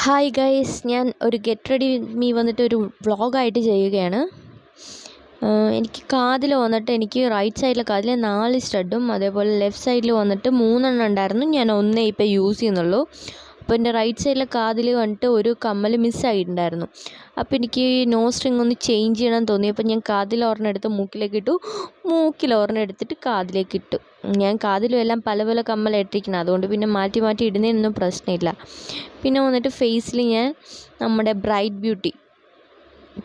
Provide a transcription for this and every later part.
Hi guys, ഞാൻ ഒരു get ready with me വന്നിട്ട് ഒരു വ്ളോഗായിട്ട് ചെയ്യുകയാണ്. എനിക്ക് കാതിൽ വന്നിട്ട് എനിക്ക് റൈറ്റ് സൈഡിലെ കാതിൽ 4 സ്റ്റഡും അതേപോലെ ലെഫ്റ്റ് സൈഡിൽ വന്നിട്ട് 3 ഉണ്ടായിരുന്നു. ഞാൻ ഒന്നേ ഇപ്പോൾ യൂസ് ചെയ്യുന്നുള്ളൂ. അപ്പോൾ എൻ്റെ റൈറ്റ് സൈഡിലെ കാതിൽ വന്നിട്ട് ഒരു കമ്മൽ മിസ്സായിട്ടുണ്ടായിരുന്നു. അപ്പോൾ എനിക്ക് നോ സ്ട്രിങ് ഒന്ന് ചേഞ്ച് ചെയ്യണം തോന്നി. അപ്പോൾ ഞാൻ കാതിൽ ഒരെണ്ണം എടുത്ത് മൂക്കിലേക്ക് ഇട്ടു, മൂക്കിൽ ഒരെണ്ണം എടുത്തിട്ട് കാതിലേക്ക് ഇട്ടു. ഞാൻ കാതിലും എല്ലാം പല പല കമ്മലായിട്ടിരിക്കണം, അതുകൊണ്ട് പിന്നെ മാറ്റി മാറ്റി ഇടുന്നതിനൊന്നും പ്രശ്നമില്ല. പിന്നെ വന്നിട്ട് ഫേസിൽ ഞാൻ നമ്മുടെ ബ്രൈറ്റ് ബ്യൂട്ടി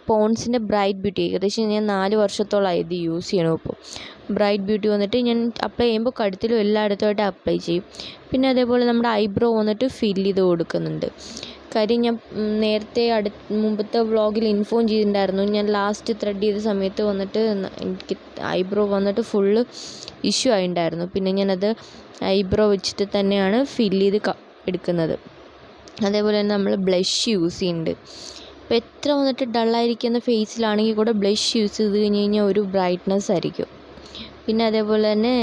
പോൺസിൻ്റെ ബ്രൈറ്റ് ബ്യൂട്ടി ഏകദേശം ഞാൻ 4 വർഷത്തോളമായി ഇത് യൂസ് ചെയ്യണം. ഇപ്പോൾ ബ്രൈറ്റ് ബ്യൂട്ടി വന്നിട്ട് ഞാൻ അപ്ലൈ ചെയ്യുമ്പോൾ കഴുത്തിലും എല്ലായിടത്തുമായിട്ട് അപ്ലൈ ചെയ്യും. പിന്നെ അതേപോലെ നമ്മുടെ ഐബ്രോ വന്നിട്ട് ഫില്ല് ചെയ്ത് കൊടുക്കുന്നുണ്ട്. കാര്യം ഞാൻ നേരത്തെ മുമ്പത്തെ വ്ളോഗിൽ ഇൻഫോം ചെയ്തിട്ടുണ്ടായിരുന്നു. ഞാൻ ലാസ്റ്റ് ത്രെഡ് ചെയ്ത സമയത്ത് വന്നിട്ട് എനിക്ക് ഐബ്രോ വന്നിട്ട് ഫുള്ള് ഇഷ്യൂ ആയിട്ടുണ്ടായിരുന്നു. പിന്നെ ഞാനത് ഐബ്രോ വെച്ചിട്ട് തന്നെയാണ് ഫില്ല് ചെയ്ത് എടുക്കുന്നത്. അതേപോലെ തന്നെ നമ്മൾ ബ്ലഷ് യൂസ് ചെയ്യുന്നുണ്ട്. ഇപ്പോൾ എത്ര വന്നിട്ട് ഡള്ളായിരിക്കുന്ന ഫേസിലാണെങ്കിൽ കൂടെ ബ്ലഷ് യൂസ് ചെയ്ത് കഴിഞ്ഞാൽ ഒരു ബ്രൈറ്റ്നസ് ആയിരിക്കും. പിന്നെ അതേപോലെ തന്നെ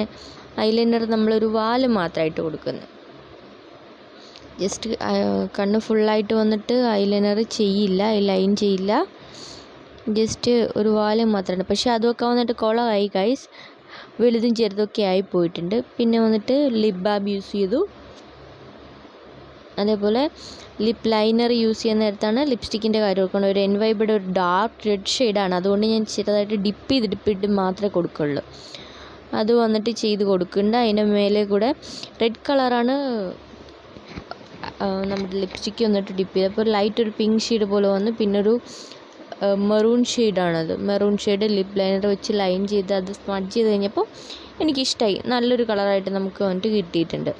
ഐലൈനർ നമ്മളൊരു വാല് മാത്രമായിട്ട് കൊടുക്കുന്നത്. ജസ്റ്റ് കണ്ണ് ഫുള്ളായിട്ട് വന്നിട്ട് ഐലൈനർ ചെയ്യില്ല, ലൈൻ ചെയ്യില്ല, ജസ്റ്റ് ഒരു വാല് മാത്രമാണ്. പക്ഷേ അതൊക്കെ വന്നിട്ട് കുളമായി ഗൈസ്, വലുതും ചെറുതൊക്കെ ആയി പോയിട്ടുണ്ട്. പിന്നെ വന്നിട്ട് ലിപ് ബാം യൂസ് ചെയ്തു. അതേപോലെ ലിപ്പ് ലൈനർ യൂസ് ചെയ്യുന്ന നേരത്താണ് ലിപ്സ്റ്റിക്കിൻ്റെ കാര്യം കൊടുക്കുന്നത്. ഒരു എൻവൈബിയുടെ ഒരു ഡാർക്ക് റെഡ് ഷെയ്ഡാണ്, അതുകൊണ്ട് ഞാൻ ചെറുതായിട്ട് ഡിപ്പിട്ട് മാത്രമേ കൊടുക്കുള്ളൂ. അത് വന്നിട്ട് ചെയ്ത് കൊടുക്കുന്നുണ്ട്. അതിൻ്റെ മേലെ കൂടെ റെഡ് കളറാണ് നമ്മുടെ ലിപ്സ്റ്റിക്ക് വന്നിട്ട് ഡിപ്പ് ചെയ്ത്. അപ്പോൾ ലൈറ്റ് ഒരു പിങ്ക് ഷെയ്ഡ് പോലെ വന്ന്, പിന്നൊരു മെറൂൺ ഷെയ്ഡാണത്. മെറൂൺ ഷെയ്ഡ് ലിപ്പ് ലൈനർ വെച്ച് ലൈൻ ചെയ്ത് അത് സ്മഡ്ജ് ചെയ്ത് കഴിഞ്ഞപ്പോൾ എനിക്കിഷ്ടമായി. നല്ലൊരു കളറായിട്ട് നമുക്ക് വന്നിട്ട് കിട്ടിയിട്ടുണ്ട്.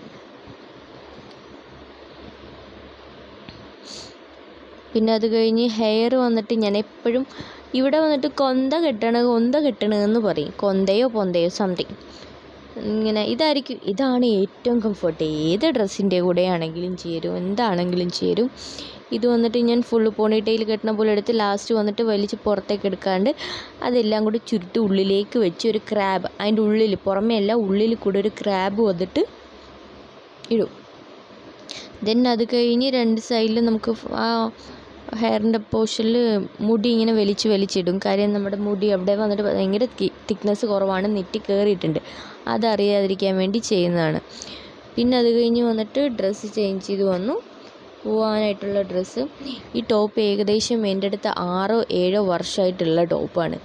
പിന്നെ അത് കഴിഞ്ഞ് ഹെയർ വന്നിട്ട് ഞാൻ എപ്പോഴും ഇവിടെ വന്നിട്ട് കൊന്ത കെട്ടണമെന്ന് പറയും. കൊന്തയോ പൊന്തയോ സംതിങ് ഇങ്ങനെ ഇതാണ് ഏറ്റവും കംഫർട്ട്. ഏത് ഡ്രസ്സിൻ്റെ കൂടെ ആണെങ്കിലും ചേരും, എന്താണെങ്കിലും ചേരും. ഇത് വന്നിട്ട് ഞാൻ ഫുള്ള് പോണിറ്റെയിൽ കെട്ടണ പോലെ എടുത്ത് ലാസ്റ്റ് വന്നിട്ട് വലിച്ച് പുറത്തേക്ക് എടുക്കാണ്ട് അതെല്ലാം കൂടി ചുരുട്ടി ഉള്ളിലേക്ക് വെച്ച് ഒരു ക്രാബ് അതിൻ്റെ ഉള്ളിൽ, പുറമേ അല്ല ഉള്ളിൽ കൂടെ ഒരു ക്രാബ് വന്നിട്ട് ഇടും. ദെൻ അത് കഴിഞ്ഞ് 2 സൈഡിലും നമുക്ക് ആ ഹെയറിൻ്റെ പോർഷനിൽ മുടി ഇങ്ങനെ വലിച്ചിടും. കാര്യം നമ്മുടെ മുടി അവിടെ വന്നിട്ട് ഭയങ്കര തിക്നെസ് കുറവാണ്, നെറ്റി കയറിയിട്ടുണ്ട്, അതറിയാതിരിക്കാൻ വേണ്ടി ചെയ്യുന്നതാണ്. പിന്നെ അത് കഴിഞ്ഞ് വന്നിട്ട് ഡ്രസ്സ് ചേഞ്ച് ചെയ്ത് വന്നു, പോകാനായിട്ടുള്ള ഡ്രസ്സ്. ഈ ടോപ്പ് ഏകദേശം എൻ്റെ അടുത്ത് 6-7 വർഷമായിട്ടുള്ള ടോപ്പാണ്.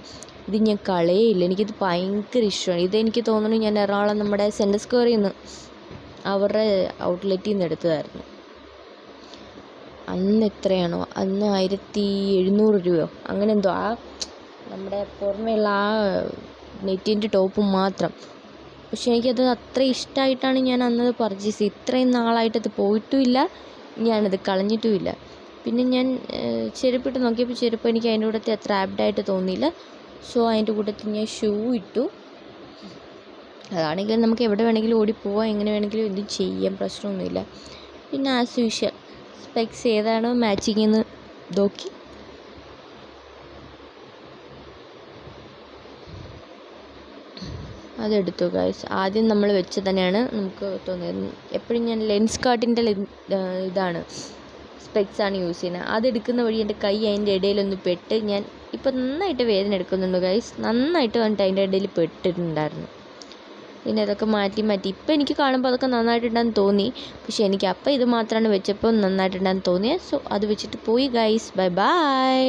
ഇത് ഞാൻ കളയേയില്ല, എനിക്കിത് ഭയങ്കര ഇഷ്ടമാണ്. ഇതെനിക്ക് തോന്നുന്നു ഞാൻ എറണാകുളം നമ്മുടെ സെൻറ്റർ സ്ക്വയറിൽ നിന്ന് അവരുടെ ഔട്ട്ലെറ്റിൽ നിന്ന് എടുത്തതായിരുന്നു. അന്ന് എത്രയാണോ, അന്ന് 1700 രൂപയോ അങ്ങനെ എന്തോ. ആ നമ്മുടെ പുറമേയുള്ള ആ നെറ്റിൻ്റെ ടോപ്പ് മാത്രം. പക്ഷെ എനിക്കത് അത്ര ഇഷ്ടമായിട്ടാണ് ഞാൻ അന്നത് പർച്ചേസ് ചെയ്ത്. ഇത്രയും നാളായിട്ടത് പോയിട്ടുമില്ല, ഞാനത് കളഞ്ഞിട്ടുമില്ല. പിന്നെ ഞാൻ ചെരുപ്പിട്ട് നോക്കിയപ്പോൾ ചെരുപ്പ് എനിക്ക് അതിൻ്റെ കൂട്ടത്തിൽ അത്ര ആപ്റ്റായിട്ട് തോന്നിയില്ല. സോ അതിൻ്റെ കൂട്ടത്തിൽ ഞാൻ ഷൂ ഇട്ടു. അതാണെങ്കിൽ നമുക്ക് എവിടെ വേണമെങ്കിലും ഓടിപ്പോവാം, എങ്ങനെ വേണമെങ്കിലും എന്തും ചെയ്യാം, പ്രശ്നമൊന്നുമില്ല. പിന്നെ ആസ് യൂഷ്വൽ സ്പെക്സ് ഏതാണോ മാച്ചിങ് എന്ന് നോക്കി അതെടുത്തു ഗൈസ്. ആദ്യം നമ്മൾ വെച്ച് തന്നെയാണ് നമുക്ക് തോന്നിയത്. എപ്പോഴും ഞാൻ ലെൻസ് കാർട്ടിൻ്റെ ഇതാണ് സ്പെക്സാണ് യൂസ് ചെയ്യുന്നത്. അതെടുക്കുന്ന വഴി എൻ്റെ കൈ അതിൻ്റെ ഇടയിലൊന്ന് പെട്ട് ഞാൻ ഇപ്പം നന്നായിട്ട് വേദന എടുക്കുന്നുണ്ട് ഗൈസ്. നന്നായിട്ട് വന്നിട്ട് അതിൻ്റെ ഇടയിൽ പെട്ടിട്ടുണ്ടായിരുന്നു. പിന്നെ അതൊക്കെ മാറ്റി ഇപ്പം എനിക്ക് കാണുമ്പോൾ അതൊക്കെ നന്നായിട്ടുണ്ടെന്ന് തോന്നി. പക്ഷേ എനിക്ക് അപ്പം ഇത് മാത്രമാണ് വെച്ചപ്പോൾ നന്നായിട്ടുണ്ടെന്ന് തോന്നിയത്. സോ അത് വെച്ചിട്ട് പോയി ഗൈസ്. Bye bye.